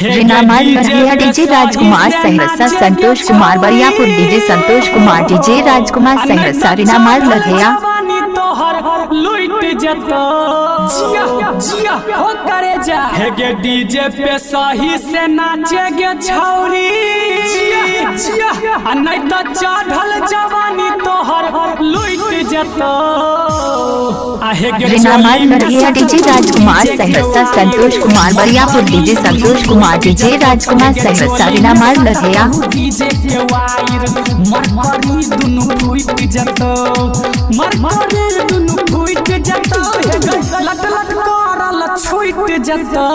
रिनामाल मरहिया DJ Rajkumar Saharsa Santosh Kumar Bariyapur DJ Santosh Kumar DJ Rajkumar Saharsa रिनामाल मरहिया हेगे DJ पे सही से नाचे गे छौरी नहीं तो चढ़ल जवानी तोहर लुट जतो। रिनामाल मरहिया DJ Rajkumar Saharsa Santosh Kumar Bariyapur DJ Santosh Kumar DJ Rajkumar Saharsa रिनामाल मरहिया डीजे के वायर मरकरी दुनु फूट जतो मरकरी दुनु फूट जतो लट लट करल छूट जतो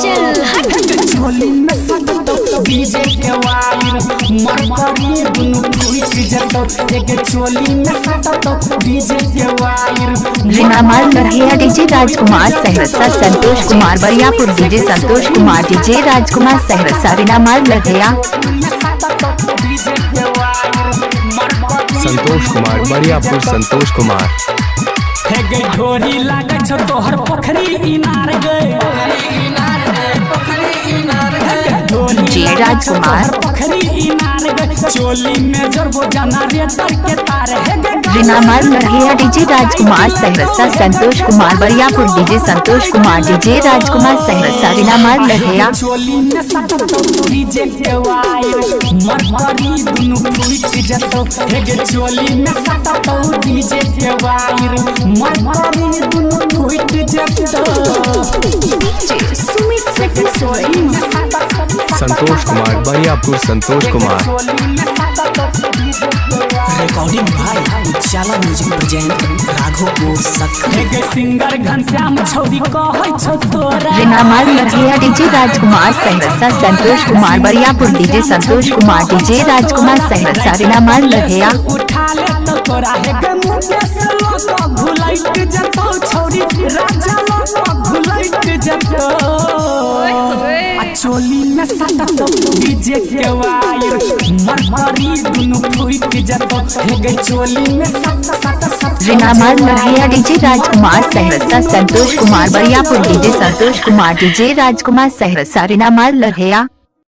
चल हट झोली में सटतो डीजे के वायर मरकरी दुनु फूट जतो एक झोली में सटतो डीजे के वायर। रिनामाल मरहिया DJ Rajkumar Saharsa Santosh Kumar Bariyapur DJ Santosh Kumar DJ Rajkumar Saharsa रिनामाल मरहिया संतोष कुमार बरियापुर संतोष कुमार हे गई ढोरी लागे छ तोहर पोखरी इनार गए डीजे राजकुमार पोखरी इनार गए चोली में जरबो जाना रे तर के तार हे रिनामाल मरहिया DJ Rajkumar Saharsa Santosh Kumar Bariyapur DJ Santosh Kumar DJ Rajkumar Saharsa रिनामाल मरहिया चोली में सटतो डीजे के वायर मरकरी दुनु फूट जतो हे गे चोली में सटतो डीजे के वायर मरकरी दुनु फूट जतो सुमित सेठी चोली में सटतो संतोष कुमार बरियापुर संतोष कुमार रिकॉर्डिंग भाई उजाला म्यूजिक प्रेजेंट राघोपुर सखरे सिंगर घनश्याम छौरी कहै छ तोरा। रिनामाल मरहिया DJ Rajkumar Saharsa Santosh Kumar Bariyapur DJ Santosh Kumar DJ Rajkumar Saharsa रिनामाल मरहिया उठा ले तो तोरा हे गे मुझे से लोग भुलाइत जतो छौरी राजा लोग भुलाइत जतो चोली में सटतो डीजे के वायर मरकरी दुनु फूट जतो हे गे चोली में सट रिनामाल मरहिया DJ Rajkumar Saharsa Santosh Kumar Bariyapur DJ Santosh Kumar DJ Rajkumar Saharsa रिनामाल मरहिया।